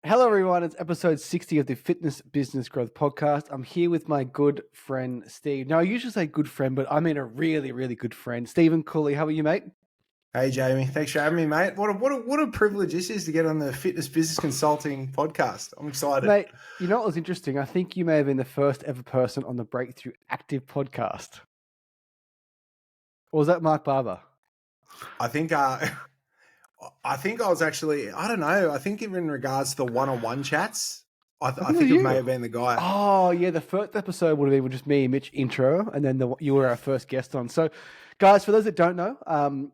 Hello, everyone. It's episode 60 of the Fitness Business Growth Podcast. I'm here with my good friend, Steve. Now, I usually say good friend, but I mean a really, really good friend. Stephen Cooley, how are you, mate? Hey, Jamie. Thanks for having me, mate. What a privilege this is to get on the Fitness Business Consulting podcast. I'm excited. Mate, you know what was interesting? I think you may have been the first ever person on the Break-Thru Active podcast. Or was that Mark Barber? I think I was actually, I don't know. I think in regards to the one-on-one chats, I think it may have been the guy. Oh, yeah. The first episode would have been just me and Mitch intro, and then you were our first guest on. So, guys, for those that don't know,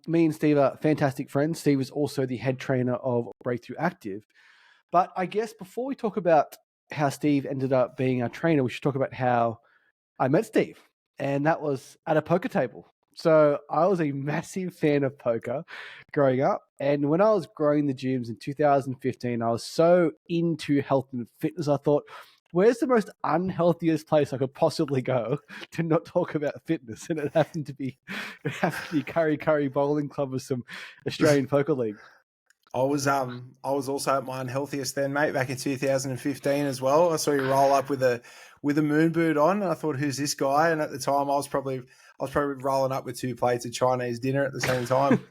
me and Steve are fantastic friends. Steve is also the head trainer of Break-Thru Active. But I guess before we talk about how Steve ended up being our trainer, we should talk about how I met Steve. And that was at a poker table. So I was a massive fan of poker growing up. And when I was growing the gyms in 2015, I was so into health and fitness. I thought, where's the most unhealthiest place I could possibly go to not talk about fitness? And it happened to be Curry Bowling Club with some Australian Poker League. I was also at my unhealthiest then, mate, back in 2015 as well. I saw you roll up with a moon boot on, and I thought, who's this guy? And at the time, I was probably rolling up with 2 plates of Chinese dinner at the same time.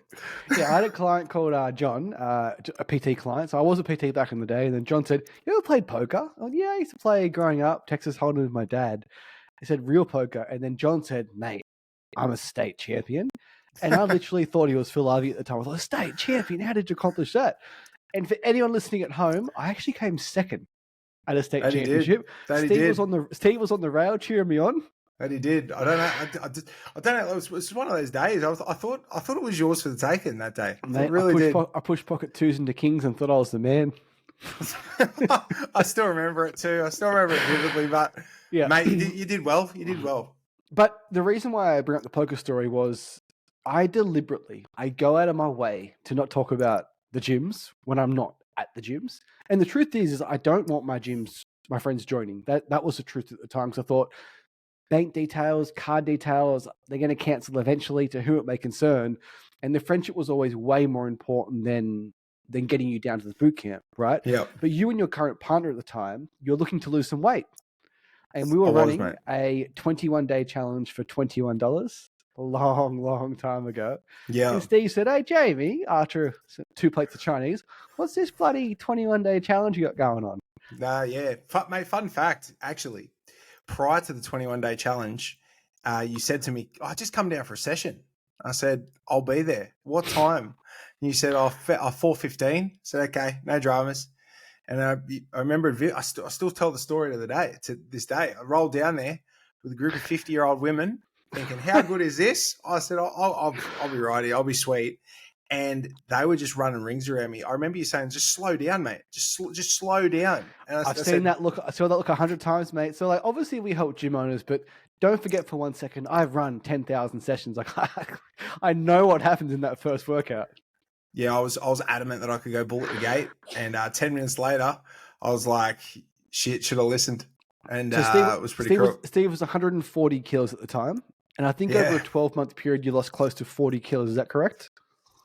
Yeah, I had a client called John, a PT client. So I was a PT back in the day. And then John said, "You ever played poker?" I went, "Yeah, I used to play growing up, Texas Hold'em with my dad." He said, "Real poker." And then John said, "Mate, I'm a state champion." And I literally thought he was Phil Ivey at the time. I was like, "State champion? How did you accomplish that?" And for anyone listening at home, I actually came second at a state championship. Steve was on the rail cheering me on. That he did. I don't know. I don't know. It was one of those days. I thought it was yours for the taking that day. Mate, I pushed pocket twos into kings and thought I was the man. I still remember it too. I still remember it vividly. But yeah, mate, you did well. You did well. But the reason why I bring up the poker story was I go out of my way to not talk about the gyms when I'm not at the gyms. And the truth is I don't want my friends joining. That was the truth at the time, because I thought, bank details, card details, they're going to cancel eventually, to whom it may concern. And the friendship was always way more important than getting you down to the boot camp, right? Yeah. But you and your current partner at the time, you're looking to lose some weight. And we were running a 21-day challenge for $21 a long time ago. Yeah. And Steve said, "Hey, Jamie, after 2 plates of Chinese, what's this bloody 21-day challenge you got going on?" Yeah. Mate, fun fact, actually. Prior to the 21-day challenge, you said to me, just come down for a session. I said, I'll be there. What time? And you said, 4:15. I said, okay, no dramas. And I remember, I still tell the story to this day. I rolled down there with a group of 50-year-old women thinking, how good is this? I said, I'll be righty. I'll be sweet. And they were just running rings around me. I remember you saying, just slow down, mate. Just slow down. And I saw that look 100 times, mate. So, like, obviously we help gym owners, but don't forget for 1 second, I've run 10,000 sessions. Like, I know what happens in that first workout. Yeah, I was adamant that I could go bull at the gate. And 10 minutes later, I was like, shit, should have listened. And so it was pretty cool. Steve was 140 kilos at the time. And I think over a 12-month period, you lost close to 40 kilos. Is that correct?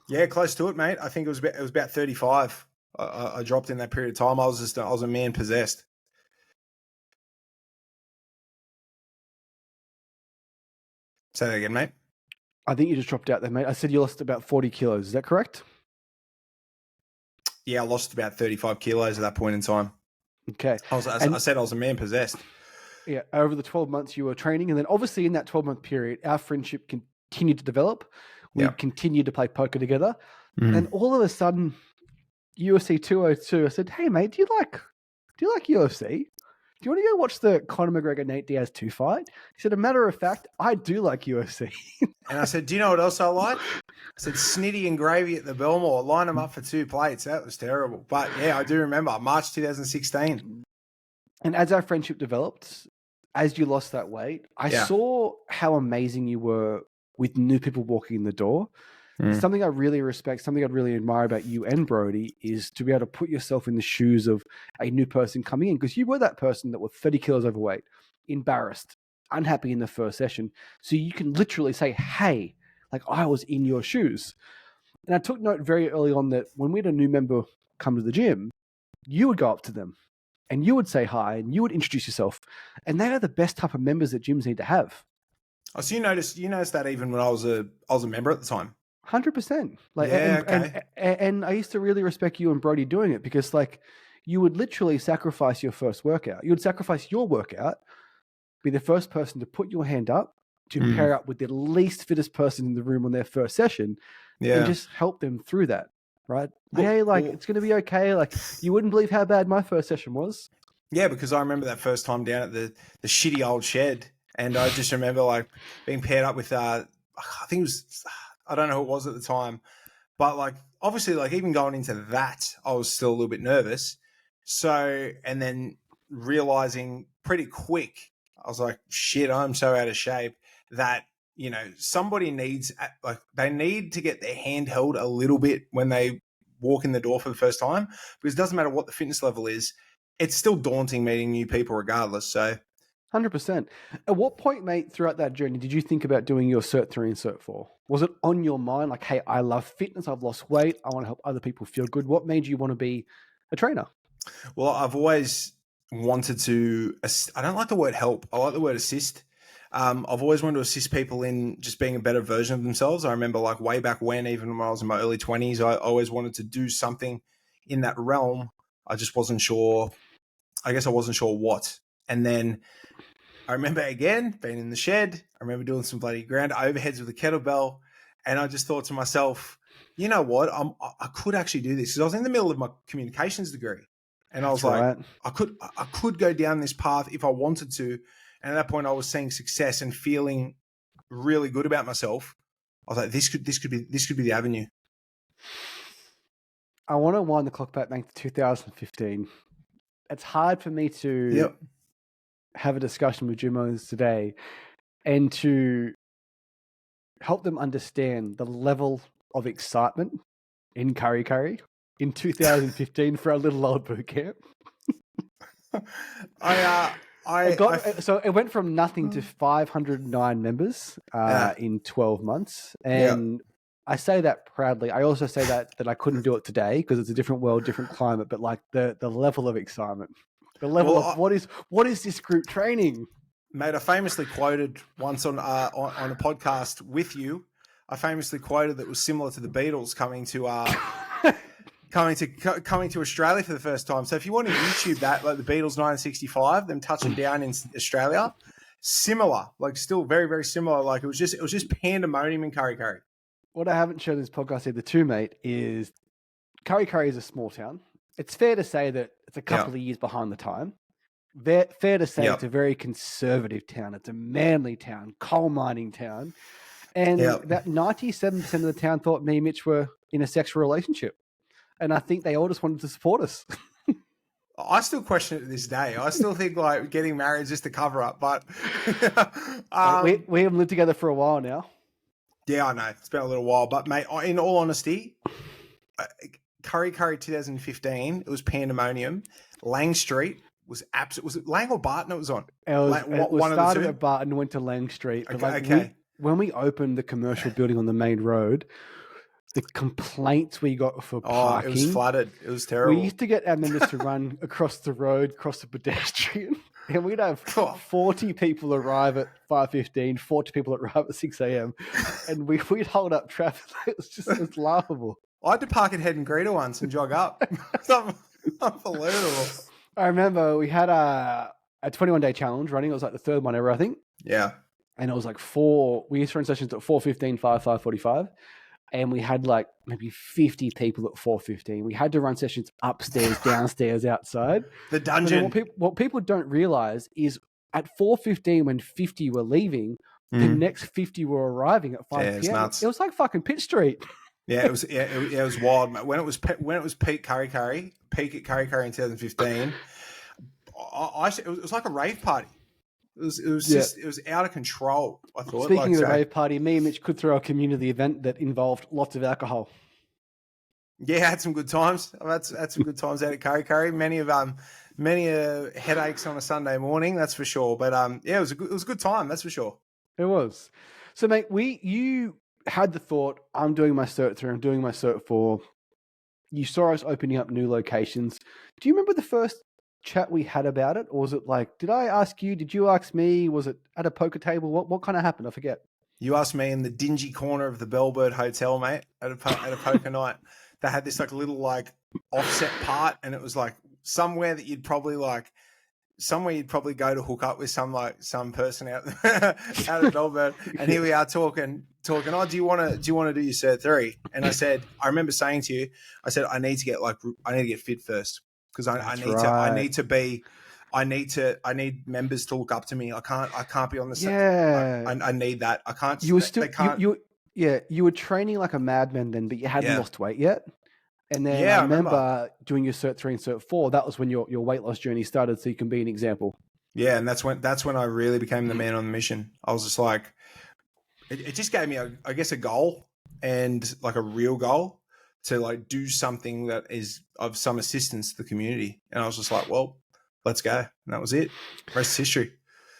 Yeah, close to it, mate. I think it was about 35. I dropped in that period of time. I was a man possessed. Say that again, mate. I think you just dropped out there, mate. I said you lost about 40 kilos. Is that correct? Yeah, I lost about 35 kilos at that point in time. Okay. I said I was a man possessed. Yeah, over the 12 months you were training. And then obviously in that 12-month period, our friendship continued to develop. We continued to play poker together. And all of a sudden, UFC 202, I said, "Hey, mate, do you like UFC? Do you want to go watch the Conor McGregor Nate Diaz 2 fight?" He said, "A matter of fact, I do like UFC." And I said, "Do you know what else I like?" I said, "Snitty and gravy at the Belmore. Line them up for 2 plates. That was terrible." But yeah, I do remember March 2016. And as our friendship developed, as you lost that weight, I saw how amazing you were with new people walking in the door. Something I really respect, something I'd really admire about you and Brody is to be able to put yourself in the shoes of a new person coming in, because you were that person that was 30 kilos overweight, embarrassed, unhappy in the first session. So you can literally say, "Hey, like I was in your shoes." And I took note very early on that when we had a new member come to the gym, you would go up to them and you would say hi and you would introduce yourself. And they are the best type of members that gyms need to have. Oh, so you noticed that even when I was a member at the time. 100%. Like, Yeah, okay. and I used to really respect you and Brody doing it because, like, you would literally sacrifice your first workout. You would sacrifice your workout, be the first person to put your hand up, to pair up with the least fittest person in the room on their first session, and just help them through that, right? It's going to be okay. Like, you wouldn't believe how bad my first session was. Yeah, because I remember that first time down at the shitty old shed, and I just remember like being paired up with I think it was, I don't know who it was at the time, but like obviously like even going into that, I was still a little bit nervous. So, and then realizing pretty quick, I was like, shit, I'm so out of shape that, you know, somebody needs, like, they need to get their hand held a little bit when they walk in the door for the first time, because it doesn't matter what the fitness level is. It's still daunting meeting new people regardless. So 100%. At what point, mate, throughout that journey, did you think about doing your Cert 3 and Cert 4? Was it on your mind like, hey, I love fitness, I've lost weight, I want to help other people feel good? What made you want to be a trainer? Well, I've always wanted to, I don't like the word help, I like the word assist. I've always wanted to assist people in just being a better version of themselves. I remember like way back when, even when I was in my early 20s, I always wanted to do something in that realm. I just wasn't sure. I guess I wasn't sure what. And then I remember again being in the shed. I remember doing some bloody ground overheads with a kettlebell. And I just thought to myself, you know what? I could actually do this. Because I was in the middle of my communications degree. And I was like, I could go down this path if I wanted to. And at that point, I was seeing success and feeling really good about myself. I was like, this could be the avenue. I want to wind the clock back to 2015. It's hard for me to have a discussion with gym owners today and to help them understand the level of excitement in Curry in 2015 for our little old boot camp. So it went from nothing to 509 members in 12 months. And I say that proudly. I also say that I couldn't do it today because it's a different world, different climate, but like the level of excitement, the level of what is this group training? Mate, I famously quoted once on a podcast with you. I famously quoted that it was similar to the Beatles coming to coming to Australia for the first time. So if you want to YouTube that, like the Beatles 1965, them touching down in Australia, similar, like still very, very similar. Like it was just pandemonium in Curry. What I haven't shown in this podcast either too, mate, is Curry is a small town. It's fair to say that it's a couple of years behind the time. Fair to say it's a very conservative town. It's a manly town, coal mining town. And about 97% of the town thought me and Mitch were in a sexual relationship. And I think they all just wanted to support us. I still question it to this day. I still think like getting married is just a cover up, but we haven't lived together for a while now. Yeah, I know. It's been a little while, but mate, in all honesty, Curry 2015, it was pandemonium. Lang Street was absolute. Was it Lang or Barton it was on? It was started at Barton and went to Lang Street. But when we opened the commercial building on the main road, the complaints we got for parking. It was flooded. It was terrible. We used to get our members to run across the road, cross the pedestrian, and we'd have 40 people arrive at 5:15, 40 people arrive at 6 a.m, and we'd hold up traffic. It was laughable. I had to park at Head and Greeter once and jog up. Unbelievable. I remember we had a 21-day challenge running. It was like the third one ever, I think. Yeah. And it was like we used to run sessions at 4:15, 5:45. And we had like maybe 50 people at 4:15. We had to run sessions upstairs, downstairs, outside. The dungeon. What people don't realize is at 4:15, when 50 were leaving, the next 50 were arriving at 5 p.m. Nuts. It was like fucking Pitt Street. Yeah, it was wild. When it was peak Curry, peak at Curry in 2015, it was like a rave party. It was out of control. I thought. Speaking of the rave party, me and Mitch could throw a community event that involved lots of alcohol. Yeah, I had some good times. I've had some good times out at Curry. Many headaches on a Sunday morning, that's for sure. But it was a good time, that's for sure. It was. So, mate, you had the thought, I'm doing my Cert 3, I'm doing my Cert 4. you saw us opening up new locations. Do you remember the first chat we had about it? Or was it like, did I ask you? Did you ask me? Was it at a poker table? What kind of happened? I forget. You asked me in the dingy corner of the Bellbird Hotel, mate, at a poker night. They had this like little like offset part, and it was like somewhere that you'd probably go to hook up with some person out out of Melbourne. And here we are talking. Oh, do you want to do your cert 3? And I remember saying to you, I need to get fit first, because I need members to look up to me. I can't be on the same. Yeah. I need that. I can't. You were still, they can't. you were training like a madman then, but you hadn't lost weight yet. And then I remember doing your Cert 3 and Cert 4. That was when your weight loss journey started, so you can be an example. Yeah, and that's when I really became the man on the mission. I was just like, it just gave me, I guess, a goal, and like a real goal to like do something that is of some assistance to the community. And I was just like, well, let's go. And that was it. Rest is history.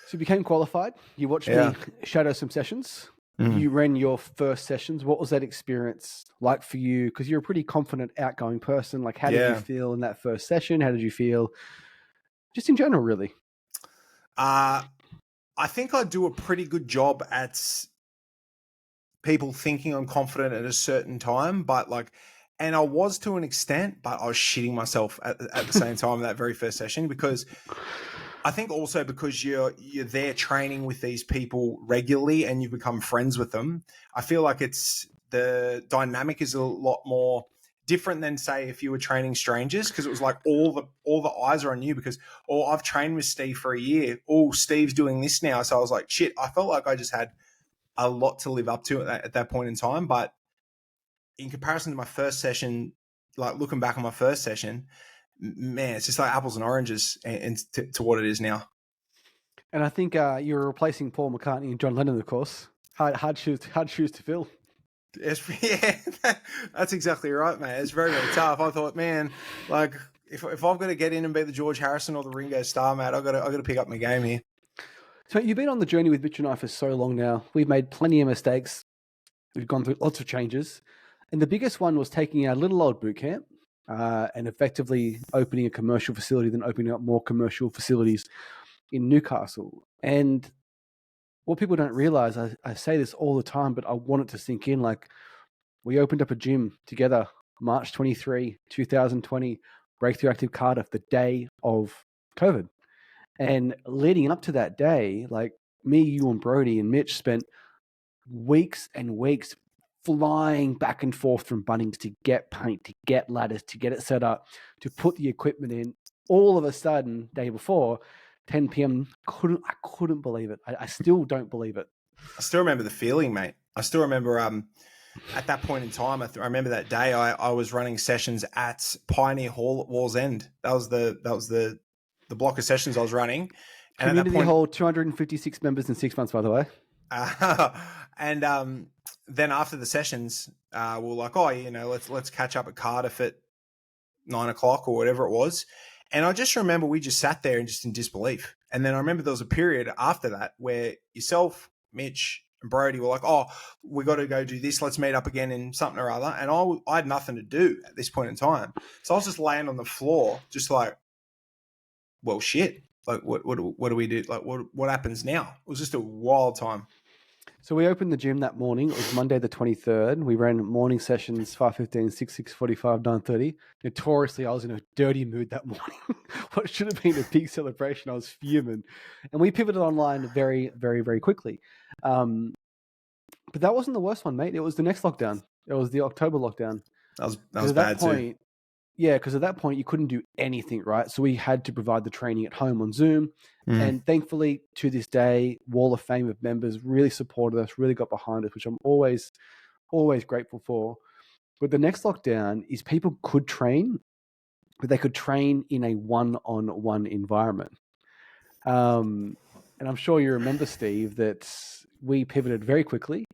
So you became qualified. You watched me shadow some sessions. You ran your first sessions. What was that experience like for you? Because you're a pretty confident, outgoing person. Like, how did you feel in that first session? How did you feel just in general, really? I think I do a pretty good job at people thinking I'm confident at a certain time, but and I was to an extent, but I was shitting myself at the same time in that very first session, because I think also because you're there training with these people regularly and you've become friends with them, I feel like the dynamic is a lot more different than, say, if you were training strangers, because it was like all the eyes are on you, because I've trained with Steve for a year. Steve's doing this now. So I was like, shit, I felt like I just had a lot to live up to at that point in time. But in comparison to my first session, like looking back on my first session, man, it's just like apples and oranges and to what it is now. And I think you were replacing Paul McCartney and John Lennon, of course. Hard shoes to fill. That's exactly right, mate. It's very, very tough. I thought, man, like if I've got to get in and be the George Harrison or the Ringo Starr, mate, I've got to pick up my game here. So you've been on the journey with Mitch and I for so long now. We've made plenty of mistakes. We've gone through lots of changes. And the biggest one was taking our little old boot camp and effectively opening a commercial facility, then opening up more commercial facilities in Newcastle. And what people don't realize, I say this all the time, but I want it to sink in. Like, we opened up a gym together, March 23, 2020, Break-Thru Active Cardiff, the day of COVID. And leading up to that day, like me, you and Brody and Mitch spent weeks and weeks flying back and forth from Bunnings to get paint, to get ladders, to get it set up, to put the equipment in. All of a sudden, day before, 10 p.m., I couldn't believe it. I still don't believe it. I still remember the feeling, mate. I still remember at that point in time, I remember that day I was running sessions at Pioneer Hall at Wallsend. That was the block of sessions I was running. And community at that point, hall, 256 members in 6 months, by the way. And then after the sessions, we were like, let's catch up at Cardiff at 9 o'clock or whatever it was. And I just remember we just sat there and just in disbelief. And then I remember there was a period after that where yourself, Mitch, and Brody were like, we got to go do this. Let's meet up again in something or other. And I had nothing to do at this point in time. So I was just laying on the floor, just like, well, shit. Like, what do we do? Like, what happens now? It was just a wild time. So we opened the gym that morning. It was Monday the 23rd. We ran morning sessions 5:15, 6, 6:45, 9:30. Notoriously, I was in a dirty mood that morning. What should have been a big celebration, I was fuming. And we pivoted online very, very, very quickly. But that wasn't the worst one, mate. It was the next lockdown. It was the October lockdown. That was bad too. Yeah, because at that point, you couldn't do anything, right? So we had to provide the training at home on Zoom. And thankfully, to this day, Wall of Fame of members really supported us, really got behind us, which I'm always, always grateful for. But the next lockdown is people could train, but they could train in a one-on-one environment. And I'm sure you remember, Steve, that we pivoted very quickly.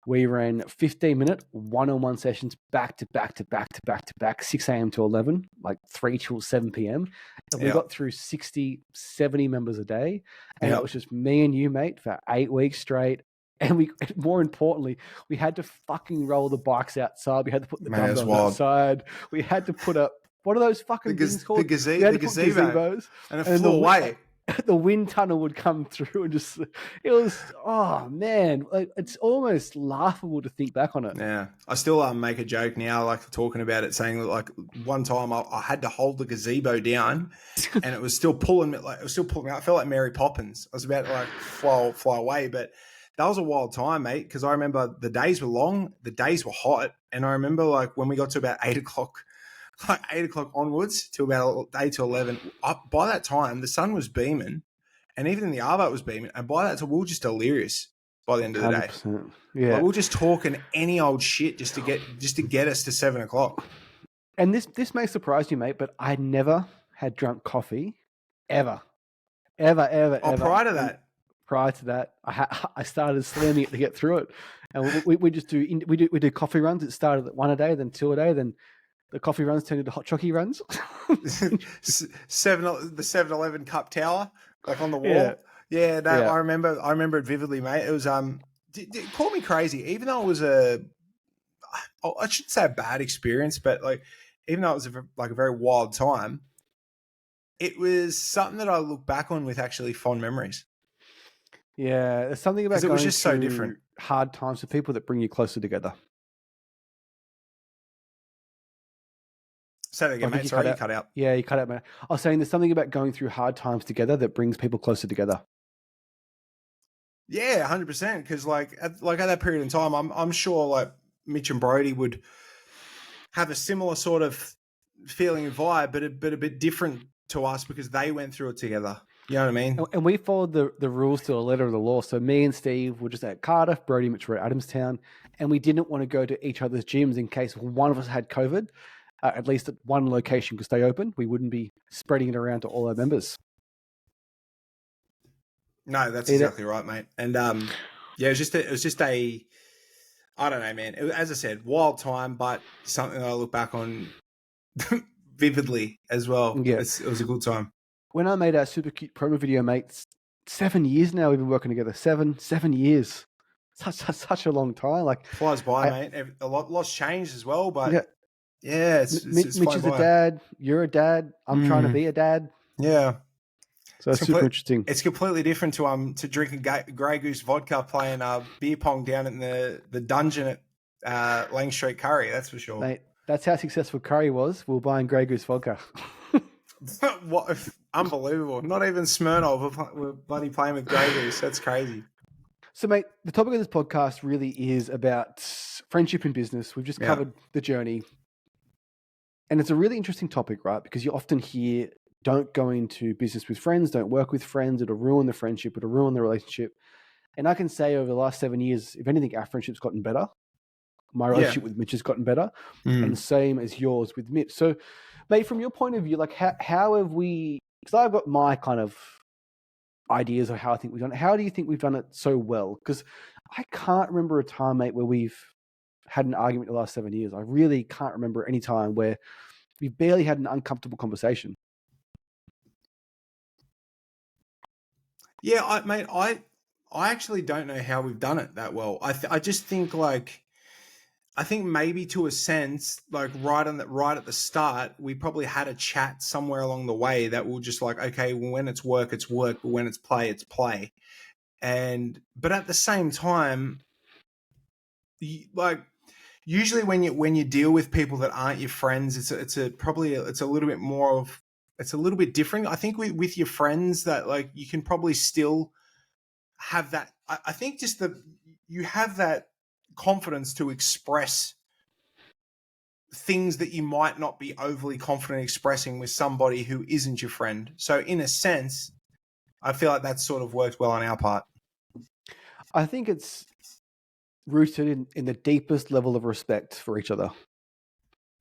We ran 15-minute one-on-one sessions back to back to back to back to back, 6 a.m. to 11, like 3 till 7 p.m. And we got through 60, 70 members a day. And it was just me and you, mate, for 8 weeks straight, And more importantly, we had to fucking roll the bikes outside. We had to put the Man, that's dumbbells wild. outside. We had to put up, what are those fucking things called? We had to put gazebo. gazebos. And it then flew away. the wind tunnel would come through and just, it was, oh man, it's almost laughable to think back on it. Yeah. I still make a joke now, like talking about it, saying that like one time I had to hold the gazebo down and it was still pulling me, like it was still pulling me out. I felt like Mary Poppins. I was about to like fly away, but that was a wild time, mate, because I remember the days were long, the days were hot, and I remember like when we got to about 8 o'clock, like 8 o'clock onwards to about 8 to 11, by that time the sun was beaming, and even in the Arvo it was beaming, and by that time we were just delirious by the end of the day. 100%. Yeah, like we were just talking any old shit just to get us to 7 o'clock. And this may surprise you, mate, but I never had drunk coffee, ever. Prior to that. Prior to that, I started slamming it to get through it, and we just do coffee runs. It started at 1 a day, then 2 a day, then the coffee runs turned into hot chockey runs. The 7-Eleven cup tower, like on the wall. Yeah, I remember it vividly, mate. It was call me crazy, even though it was I shouldn't say a bad experience, but like even though it was a very wild time, it was something that I look back on with actually fond memories. Yeah, there's something about it was just so different. Hard times for people that bring you closer together. Say that again, mate. Sorry, you cut out. Yeah, you cut out, mate. I was saying there's something about going through hard times together that brings people closer together. Yeah, 100%. Because like at that period in time, I'm sure like Mitch and Brody would have a similar sort of feeling and vibe, but a bit different to us because they went through it together. You know what I mean? And we followed the rules to the letter of the law. So me and Steve were just at Cardiff, Brody and Mitch were at Adamstown, and we didn't want to go to each other's gyms in case one of us had COVID. At least at one location could stay open. We wouldn't be spreading it around to all our members. No, that's exactly right, mate. And yeah, it was just a I don't know, man. As I said, wild time, but something that I look back on vividly as well. Yeah. It was a good time. When I made our super cute promo video, mate, 7 years now we've been working together. 7 years. Such a long time. Like flies by, mate. A lot's changed as well, but yeah, it's Mitch is a dad. You're a dad. I'm trying to be a dad. Yeah. So it's super interesting. It's completely different to drinking Grey Goose vodka, playing beer pong down in the dungeon at Lang Street Curry. That's for sure. Mate, that's how successful Curry was. We were buying Grey Goose vodka. What? Unbelievable. Not even Smirnoff. We're bloody playing with Grey Goose. That's crazy. So, mate, the topic of this podcast really is about friendship and business. We've just covered the journey. And it's a really interesting topic, right? Because you often hear, don't go into business with friends, don't work with friends, it'll ruin the friendship, it'll ruin the relationship. And I can say over the last 7 years, if anything, our friendship's gotten better. My relationship with Mitch has gotten better. And same as yours with Mitch. So, mate, from your point of view, like how have we, because I've got my kind of ideas of how I think we've done it. How do you think we've done it so well? Because I can't remember a time, mate, where we've had an argument in the last 7 years. I really can't remember any time where we barely had an uncomfortable conversation. Yeah, I actually don't know how we've done it that well. I just think I think maybe to a sense, like right at the start, we probably had a chat somewhere along the way that will just like, okay, well, when it's work, but when it's play. But at the same time, usually when you deal with people that aren't your friends, it's a little bit different. I think with your friends that like you can probably still have that. I think just you have that confidence to express things that you might not be overly confident expressing with somebody who isn't your friend. So in a sense, I feel like that's sort of worked well on our part. I think it's rooted in the deepest level of respect for each other.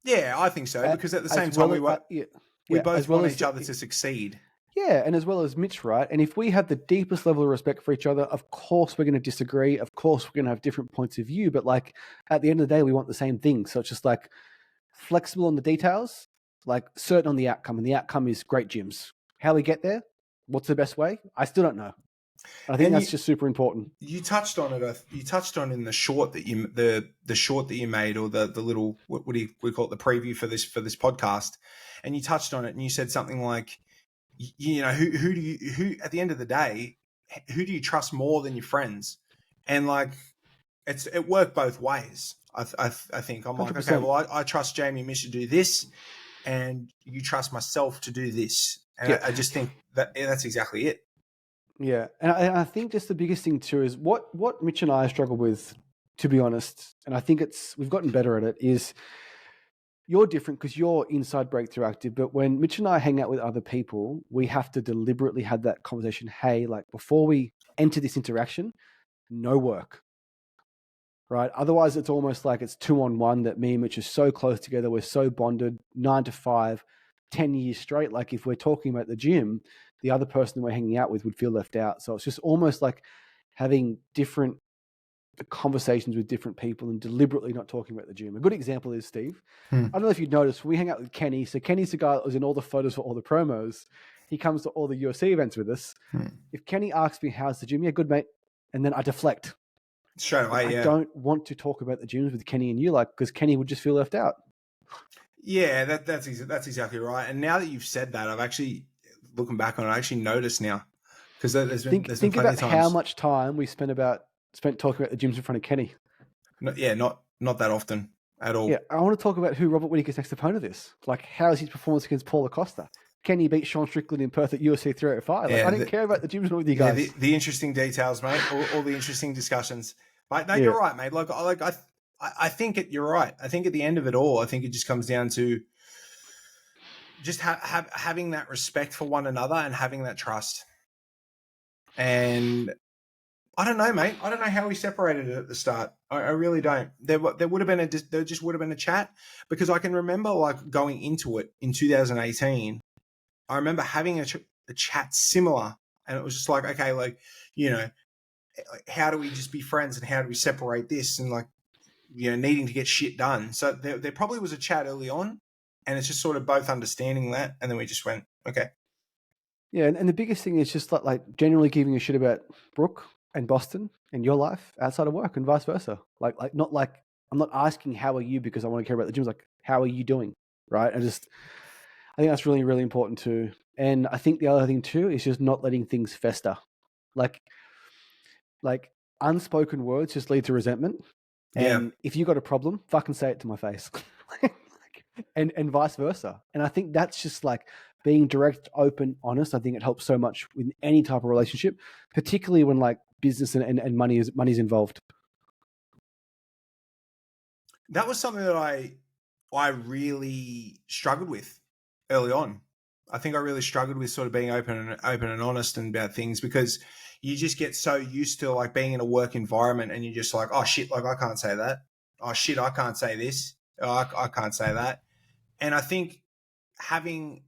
Yeah, I think so. Because at the same time, we both want each other to succeed. Yeah, and as well as Mitch, right? And if we have the deepest level of respect for each other, of course we're going to disagree. Of course we're going to have different points of view. But like at the end of the day, we want the same thing. So it's just like flexible on the details, like certain on the outcome. And the outcome is great gyms. How we get there? What's the best way? I still don't know. I think And that's just super important. you touched on it. You touched on in the short that the short that you made, or the little, what do we call it, the preview for this podcast. And you touched on it, and you said something like, who do you, who at the end of the day, who do you trust more than your friends? And like, it worked both ways. I think I'm like, okay, 100%. well, I trust Jamie Mish to do this, and you trust myself to do this. And Yeah. I just think that's exactly it. Yeah. And I think just the biggest thing too is what Mitch and I struggle with, to be honest, and I think we've gotten better at it, is you're different because you're inside Break-Thru Active. But when Mitch and I hang out with other people, we have to deliberately have that conversation. Hey, like before we enter this interaction, no work. Right. Otherwise, it's almost like it's 2-on-1 that me and Mitch are so close together. We're so bonded, 9 to 5, 10 years straight. Like if we're talking about the gym, the other person we're hanging out with would feel left out. So it's just almost like having different conversations with different people and deliberately not talking about the gym. A good example is Steve. I don't know if you've noticed, when we hang out with Kenny. So Kenny's the guy that was in all the photos for all the promos. He comes to all the UFC events with us. If Kenny asks me, how's the gym? Yeah, good, mate. And then I deflect. Straight away, I don't want to talk about the gyms with Kenny and you, like, because Kenny would just feel left out. Yeah, that's exactly right. And now that you've said that, I've actually, looking back on it, I actually noticed now, because there's been Think plenty about of times. how much time we spent talking about the gyms in front of Kenny. Not that often at all. Yeah, I want to talk about who Robert Whittaker's next opponent is. Like, how is his performance against Paul Acosta? Kenny beat Sean Strickland in Perth at UFC 305. Like, I didn't care about the gyms with you guys. Yeah, the interesting details, mate. All the interesting discussions. But no, Yeah. you're right, mate. I think you're right. I think at the end of it all, I think it just comes down to just having that respect for one another and having that trust. And I don't know, mate. I don't know how we separated it at the start. I really don't. There just would have been a chat, because I can remember like going into it in 2018. I remember having a chat similar, and it was just like, okay, like, how do we just be friends, and how do we separate this, and like, needing to get shit done. So there probably was a chat early on, and it's just sort of both understanding that, and then we just went, okay. Yeah, and the biggest thing is just like generally giving a shit about Brooke and Boston and your life outside of work, and vice versa. Like not like I'm not asking how are you because I want to care about the gyms. Like, how are you doing, right? I think that's really, really important too. And I think the other thing too is just not letting things fester. Like unspoken words just lead to resentment. And if you got a problem, fucking say it to my face. and vice versa. And I think that's just like being direct, open, honest. I think it helps so much with any type of relationship, particularly when like business and money's involved. That was something that I really struggled with early on. I think I really struggled with sort of being open and honest and about things, because you just get so used to like being in a work environment, and you're just like, oh shit, like I can't say that. Oh shit, I can't say this. Oh, I can't say that. And I think like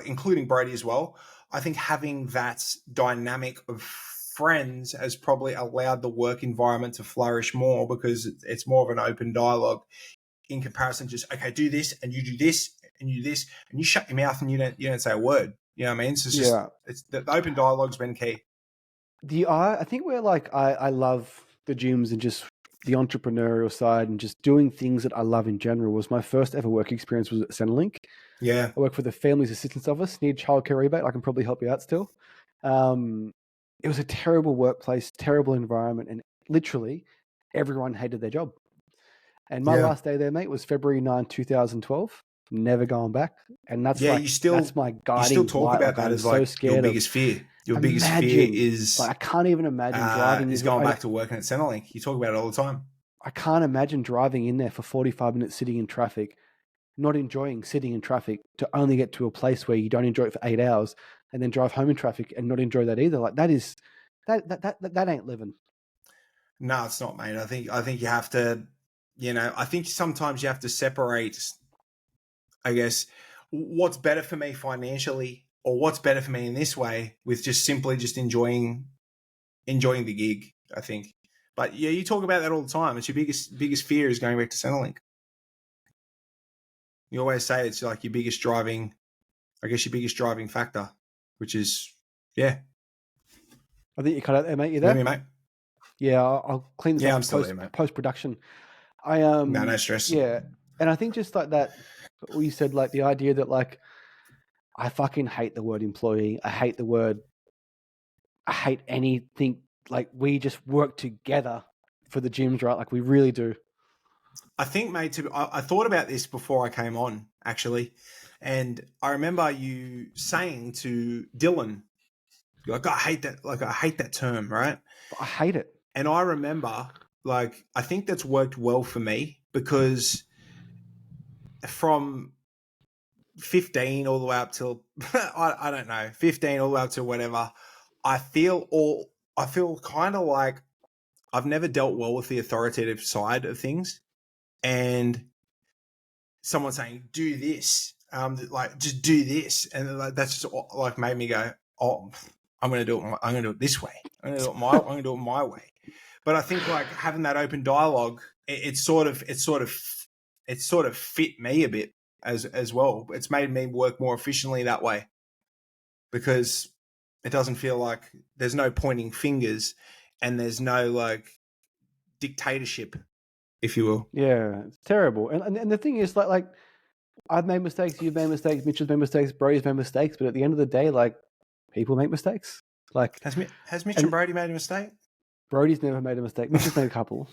including Brady as well, I think having that dynamic of friends has probably allowed the work environment to flourish more, because it's more of an open dialogue in comparison to just, okay, do this and you do this and you do this, and you shut your mouth and you don't say a word. You know what I mean? So it's just, it's the open dialogue's been key. I think we're like, I love the gyms and just the entrepreneurial side and just doing things that I love in general. Was my first ever work experience was at Centrelink. Yeah. I work for the Families Assistance Office. Need childcare rebate? I can probably help you out still. It was a terrible workplace, terrible environment, and literally everyone hated their job. And my last day there, mate, was February 9, 2012. Never going back. And that's that's my guiding. You still talk light. about that as like your biggest fear. Your biggest fear is like, I can't even imagine driving. Is going back to working at Centrelink. You talk about it all the time. I can't imagine driving in there for 45 minutes sitting in traffic, not enjoying sitting in traffic, to only get to a place where you don't enjoy it for 8 hours and then drive home in traffic and not enjoy that either. Like, that ain't living. No, it's not, mate. I think you have to, I think sometimes you have to separate, I guess, what's better for me financially or what's better for me in this way, with just simply just enjoying the gig, I think. But yeah, you talk about that all the time. It's your biggest fear is going back to Centrelink. You always say it's like your biggest driving factor, which is, yeah. I think you cut out there, mate. You You there? hear me, mate? Yeah, I'll clean this Yeah, up I'm still here, mate. post production. I No stress. yeah, and I think just like that, what you said, like the idea that like I fucking hate the word employee. I hate anything. Like we just work together for the gyms, right? Like we really do. I think, mate, I thought about this before I came on, actually. And I remember you saying to Dylan, like, I hate that. Like, I hate that term, right? I hate it. And I remember, like, I think that's worked well for me because from 15 all the way up till, I don't know, 15 all the way up to whatever, I feel kind of like I've never dealt well with the authoritative side of things. And someone saying, do this, like, just do this. And like, that's just like made me go, oh, I'm going to do it this way. I'm going to do it my way. But I think like having that open dialogue, it sort of fit me a bit as well. It's made me work more efficiently that way because it doesn't feel like there's no pointing fingers and there's no like dictatorship, if you will. Yeah, it's terrible. And the thing is, like I've made mistakes, you've made mistakes, Mitch has made mistakes, Brody's made mistakes, but at the end of the day, like people make mistakes. Like Has Mitch and Brody made a mistake? Brody's never made a mistake. Mitch has made a couple.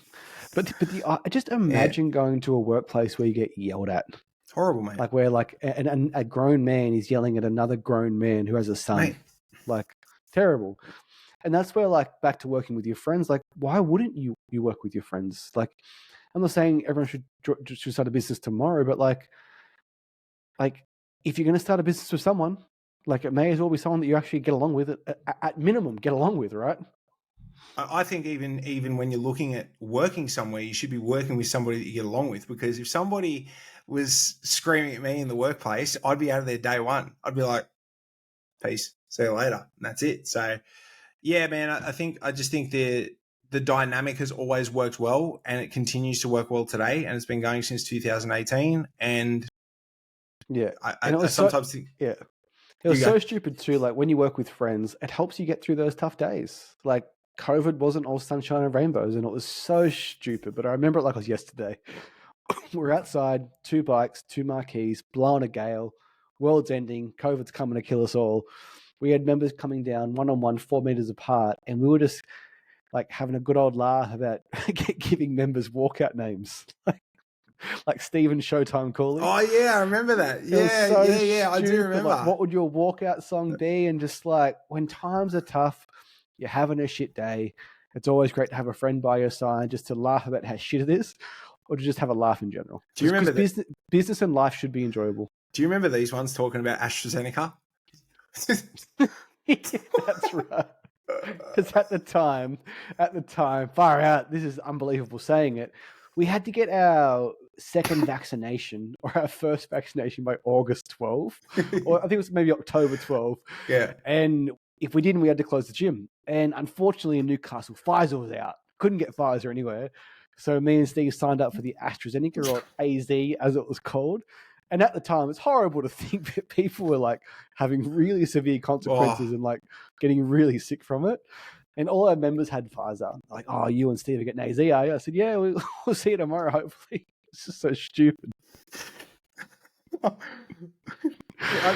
But just imagine going to a workplace where you get yelled at. It's horrible, mate. Like where like a grown man is yelling at another grown man who has a son. Mate. Like terrible. And that's where like back to working with your friends, like why wouldn't you work with your friends? Like I'm not saying everyone should start a business tomorrow, but like if you're going to start a business with someone, like it may as well be someone that you actually get along with, at minimum, get along with, right? I think even when you're looking at working somewhere, you should be working with somebody that you get along with, because if somebody was screaming at me in the workplace, I'd be out of there day one. I'd be like, peace, see you later. And that's it. So yeah, man, I just think the dynamic has always worked well and it continues to work well today. And it's been going since 2018. And yeah, I sometimes think, yeah, it was so stupid too. Like when you work with friends, it helps you get through those tough days. Like COVID wasn't all sunshine and rainbows, and it was so stupid. But I remember it like it was yesterday. We're outside, 2 bikes, 2 marquees, blowing a gale, world's ending, COVID's coming to kill us all. We had members coming down 1-on-1, 4 meters apart, and we were just like having a good old laugh about giving members walkout names. Like Stephen Showtime Cooley. Oh yeah, I remember that. Yeah, I do remember. Like, what would your walkout song be? And just like when times are tough, you're having a shit day, it's always great to have a friend by your side just to laugh about how shit it is, or to just have a laugh in general. Do you remember that? Business and life should be enjoyable. Do you remember these ones talking about AstraZeneca? That's right. Because at the time, far out, this is unbelievable saying it, we had to get our second vaccination or our first vaccination by August 12, or I think it was maybe October 12. Yeah. And if we didn't, we had to close the gym. And unfortunately in Newcastle, Pfizer was out. Couldn't get Pfizer anywhere. So me and Steve signed up for the AstraZeneca, or AZ as it was called. And at the time, it's horrible to think that people were like having really severe consequences and like getting really sick from it. And all our members had Pfizer. Like, oh, you and Steve are getting AZ, are you? I said, yeah, we'll see you tomorrow, hopefully. It's just so stupid. I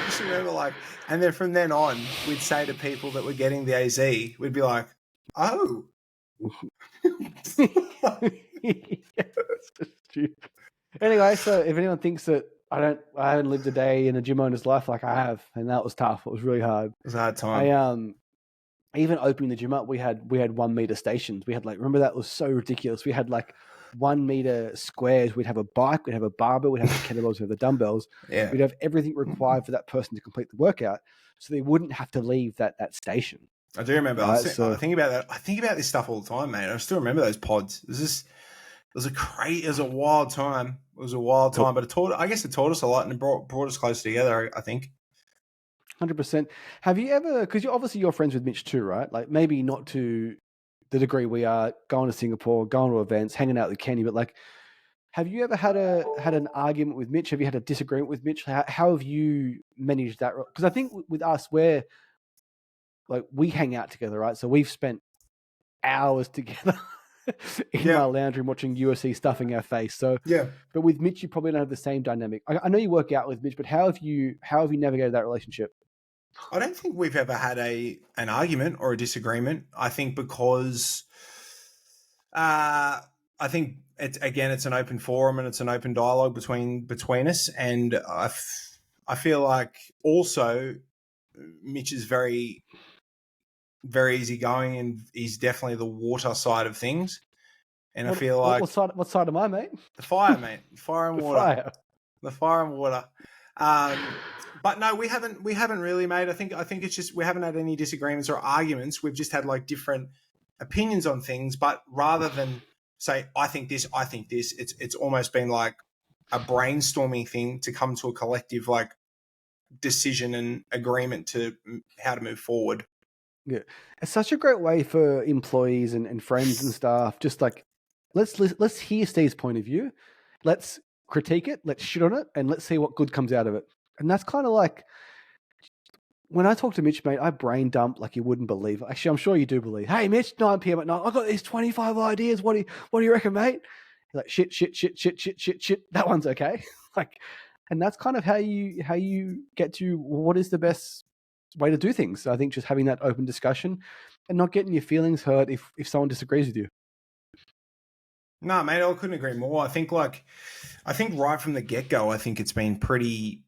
just remember like, and then from then on, we'd say to people that were getting the AZ, we'd be like, oh. It's so stupid. Anyway, so if anyone thinks that I haven't lived a day in a gym owner's life, like I have, and that was tough. It was really hard. It was a hard time. Even opening the gym up, we had 1 meter stations. We had like, remember that was so ridiculous. We had like 1 meter squares. We'd have a bike, we'd have a barbell, we'd have the kettlebells, we'd have the dumbbells. Yeah. We'd have everything required for that person to complete the workout, so they wouldn't have to leave that station. I do remember. I think about that. I think about this stuff all the time, mate. I still remember those pods. It was a wild time. It was a wild time, but it taught us a lot and it brought us closer together, I think. 100%. Have you ever, because you're friends with Mitch too, right? Like maybe not to the degree we are, going to Singapore, going to events, hanging out with Kenny, but like, have you ever had an argument with Mitch? Have you had a disagreement with Mitch? How have you managed that? Because I think with us, like we hang out together, right? So we've spent hours together in Yeah. my lounge room watching UFC stuff in our face. So, Yeah. but with Mitch, you probably don't have the same dynamic. I know you work out with Mitch, but how have you navigated that relationship? I don't think we've ever had an argument or a disagreement. I think because I think it's an open forum and it's an open dialogue between us, and I feel like also Mitch is very very easygoing and he's definitely the water side of things. And I feel like What side am I, mate? the fire, mate, fire and The water, fire. the fire and water. But no, we haven't really, mate. I think it's just we haven't had any disagreements or arguments. We've just had like different opinions on things. But rather than say I think this, it's almost been like a brainstorming thing to come to a collective like decision and agreement to how to move forward. Yeah, it's such a great way for employees and friends and staff. Just like let's hear Steve's point of view, let's critique it, let's shit on it, and let's see what good comes out of it. And that's kind of like when I talk to Mitch, mate, I brain dump like you wouldn't believe. Actually, I'm sure you do believe. Hey, Mitch, 9 p.m. at night, I got these 25 ideas. What do you reckon, mate? You're like shit. That one's okay. Like, and that's kind of how you get to what is the best way to do things. I think just having that open discussion and not getting your feelings hurt if someone disagrees with you. No, mate, I couldn't agree more. I think right from the get go, I think it's been pretty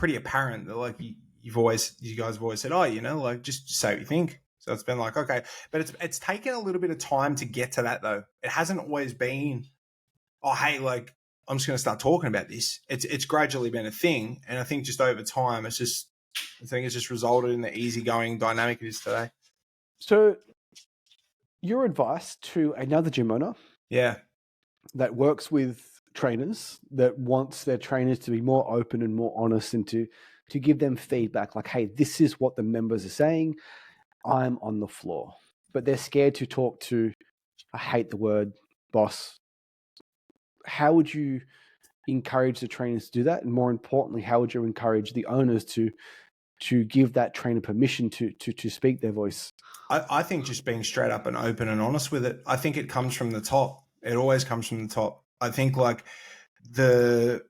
apparent that like you guys have always said, oh, like just say what you think. So it's been like, okay, but it's taken a little bit of time to get to that though. It hasn't always been, oh, hey, like I'm just going to start talking about this. It's gradually been a thing, and I think just over time, it's just resulted in the easygoing dynamic it is today. So, your advice to another gym owner, yeah, that works with trainers, that wants their trainers to be more open and more honest, and to give them feedback, like, hey, this is what the members are saying. I'm on the floor, but they're scared to talk to, I hate the word, boss. How would you encourage the trainers to do that? And more importantly, how would you encourage the owners to give that trainer permission to speak their voice? I think just being straight up and open and honest with it. I think it comes from the top. It always comes from the top. I think like the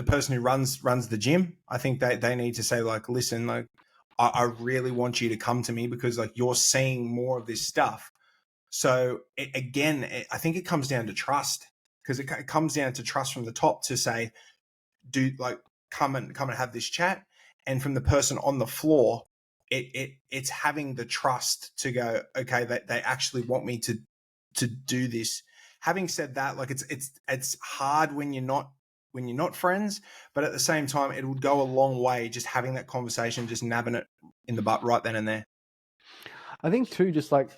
person who runs the gym, I think they need to say like, listen, like I really want you to come to me because like you're seeing more of this stuff. So I think it comes down to trust, because it comes down to trust from the top to say, do like come and have this chat, and from the person on the floor, it's having the trust to go, okay, they actually want me to do this. Having said that, like it's hard when you're not friends, but at the same time, it would go a long way just having that conversation, just nabbing it in the butt right then and there. I think too, just like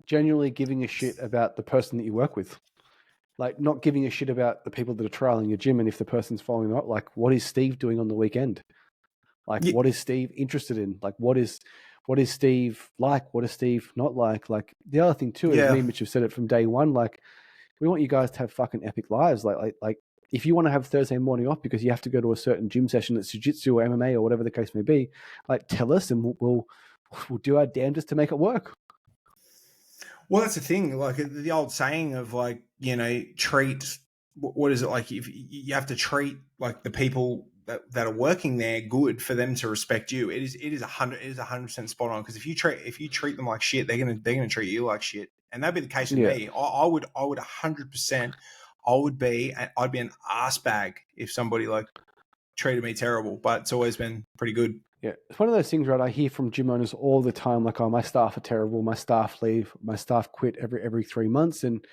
genuinely giving a shit about the person that you work with. Like not giving a shit about the people that are trialing your gym, and if the person's following up, like what is Steve doing on the weekend? Like what is Steve interested in? Like what is Steve like? What is Steve not like? Like the other thing too is me and Mitch have said it from day one. Like we want you guys to have fucking epic lives. Like if you want to have Thursday morning off because you have to go to a certain gym session that's jiu-jitsu or MMA or whatever the case may be, like tell us and we'll do our damnedest to make it work. Well, that's the thing. Like the old saying of like, treat, what is it like? If you have to treat like the people that are working there good for them to respect you. It is 100% spot on. Because if you treat them like shit, they're gonna treat you like shit. And that'd be the case with me. I would 100%. I'd be an ass bag if somebody like treated me terrible. But it's always been pretty good. Yeah, it's one of those things, right? I hear from gym owners all the time, like, "Oh, my staff are terrible. My staff leave. My staff quit every 3 months," and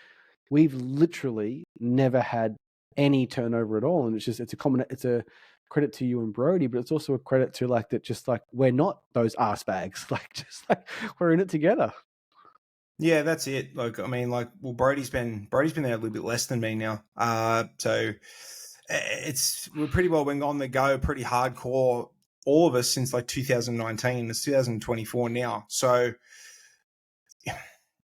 we've literally never had any turnover at all. And it's a credit to you and Brody, but it's also a credit to like that. Just like we're not those ass bags. Like just like we're in it together. Yeah, that's it. Like, I mean, like, well, Brody's been there a little bit less than me now. So we're pretty well been on the go, pretty hardcore, all of us since like 2019. It's 2024 now. So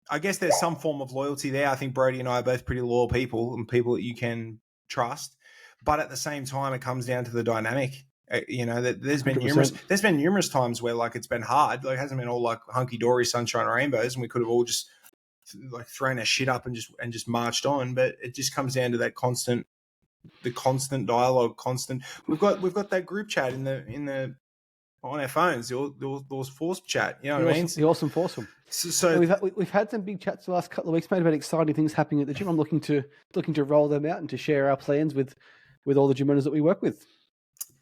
I guess there's some form of loyalty there. I think Brody and I are both pretty loyal people and people that you can trust. But at the same time, it comes down to the dynamic. You know, that there's been numerous times where like it's been hard. Like it hasn't been all like hunky dory, sunshine and rainbows, and we could have all just like thrown our shit up and just marched on. But it just comes down to that constant dialogue, constant. We've got that group chat in the on our phones, those forced chat. You know what I mean? The awesome foursome. So we've had some big chats the last couple of weeks, mate, about exciting things happening at the gym. I'm looking to roll them out and to share our plans with all the gym owners that we work with.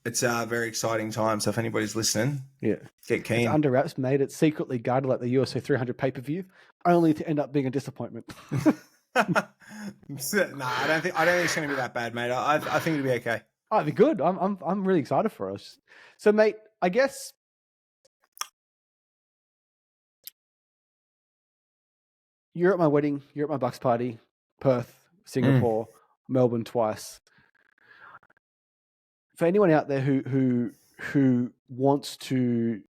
It's a very exciting time. So if anybody's listening, get keen. It's under wraps, mate. It's secretly guarded like the USA 300 pay-per-view, only to end up being a disappointment. No, I don't think it's going to be that bad, mate. I think it'll be okay. Oh, it'd be good. I'm really excited for us. So, mate, I guess you're at my wedding, you're at my Bucks party, Perth, Singapore, Melbourne twice. For anyone out there who wants to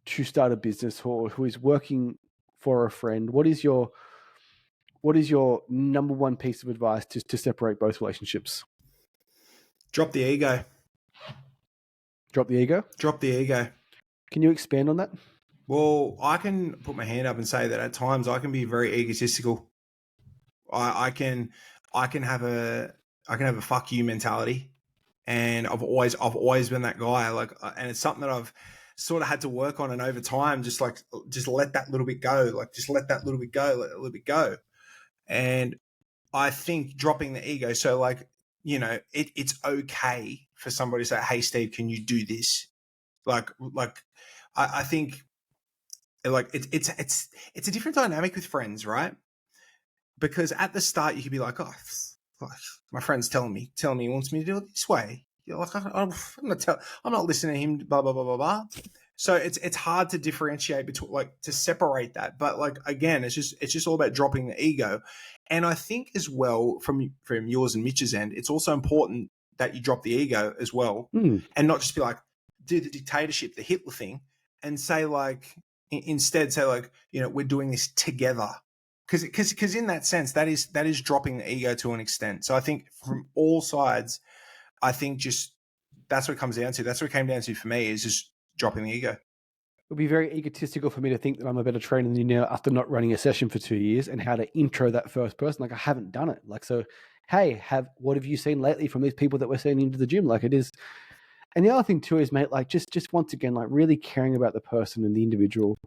start a business or who is working for a friend, what is your number one piece of advice to separate both relationships? Drop the ego. Drop the ego? Drop the ego. Can you expand on that? Well, I can put my hand up and say that at times I can be very egotistical. I can have a fuck you mentality, and I've always been that guy. Like, and it's something that I've sort of had to work on, and over time, just let that little bit go. Like, just let that little bit go, let a little bit go. And I think dropping the ego. So, like, you know, it's okay for somebody to say, "Hey, Steve, can you do this?" Like I think like it's a different dynamic with friends, right? Because at the start you could be like, "Oh, my friend's telling me he wants me to do it this way." You're like, I'm not listening to him. Blah blah blah blah blah. So it's hard to differentiate between, like, to separate that. But like, again, it's just all about dropping the ego. And I think as well, from yours and Mitch's end, it's also important that you drop the ego as well, and not just be like, do the dictatorship, the Hitler thing, and say like, instead say like, you know, we're doing this together. Because in that sense, that is dropping the ego to an extent. So I think from all sides, I think just that's what it comes down to. That's what it came down to for me, is just dropping the ego. It would be very egotistical for me to think that I'm a better trainer than you now after not running a session for 2 years, and how to intro that first person. Like, I haven't done it. Like, so, hey, what have you seen lately from these people that we're sending into the gym? Like, it is. And the other thing too is, mate, like just once again, like really caring about the person and the individual,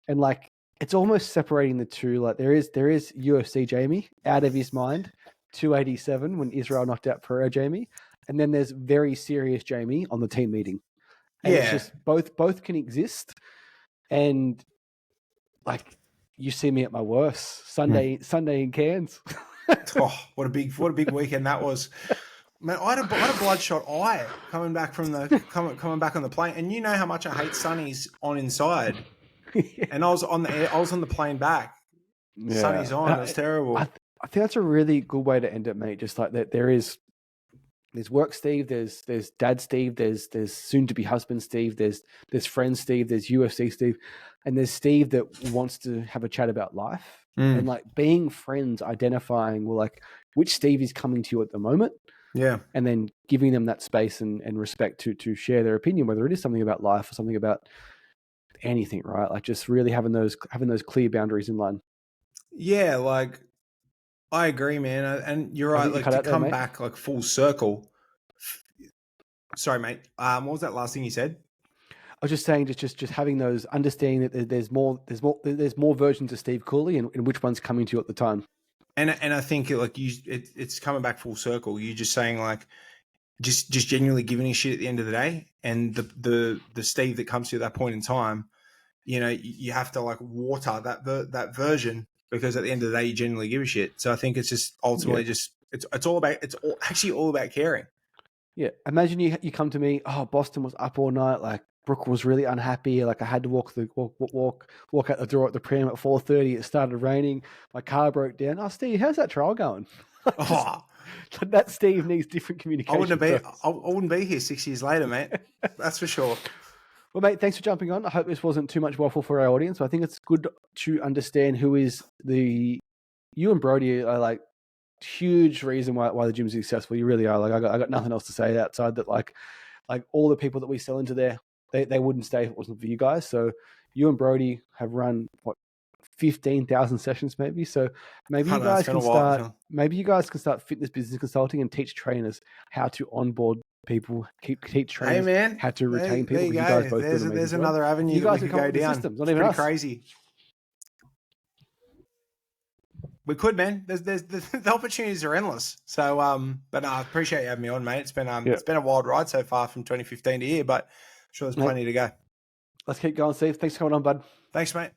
and like it's almost separating the two. Like there is UFC Jamie out of his mind, 287 when Israel knocked out Pereira Jamie, and then there's very serious Jamie on the team meeting. And it's just both can exist. And like, you see me at my worst Sunday in Cairns. Oh, what a big weekend that was. Man, I had a bloodshot eye coming back from coming back on the plane, and you know how much I hate sunnies on inside. Yeah. And I was on the plane back. Yeah. Sunnies on. It was terrible. I think that's a really good way to end it, mate. Just like that, there's work Steve, there's dad Steve, there's soon to be husband Steve, there's friend Steve, there's UFC Steve, and there's Steve that wants to have a chat about life. And like being friends, identifying, well, like, which Steve is coming to you at the moment. Yeah. And then giving them that space and respect to share their opinion, whether it is something about life or something about anything, right? Like just really having those clear boundaries in line. Yeah, like I agree, man. And you're right, like to come back like full circle. Sorry, mate. What was that last thing you said? I was just saying, just having those, understanding that there's more versions of Steve Cooley, and which one's coming to you at the time. And I think like it's coming back full circle. You're just saying like, just genuinely giving a shit at the end of the day, and the Steve that comes to you at that point in time, you know, you have to like water that version, because at the end of the day, you genuinely give a shit. So I think it's just ultimately it's actually all about caring. Yeah. Imagine you come to me, oh, Boston was up all night, like Brooke was really unhappy. Like I had to walk out the door at the pram at 4:30. It started raining. My car broke down. Oh, Steve, how's that trial going? That Steve needs different communication. I wouldn't be here 6 years later, mate. That's for sure. Well, mate, thanks for jumping on. I hope this wasn't too much waffle for our audience. I think it's good to understand who is you and Brody are like huge reason why the gym's successful. You really are. Like I got nothing else to say outside that. Like like all the people that we sell into there, they wouldn't stay if it wasn't for you guys. So you and Brody have run what 15,000 sessions maybe. So maybe I you don't know, it's guys been can a while. start. Maybe you guys can start fitness business consulting and teach trainers how to onboard people, teach Hey trainers man, how to retain there people. you Because you guys go. both do an amazing There's job. another avenue You that we guys can could come up go with the down. systems, not It's even pretty us. crazy. We could, man. There's the opportunities are endless. So, but no, I appreciate you having me on, mate. It's been a wild ride so far from 2015 to here, but I'm sure there's plenty to go. Let's keep going, Steve. Thanks for coming on, bud. Thanks, mate.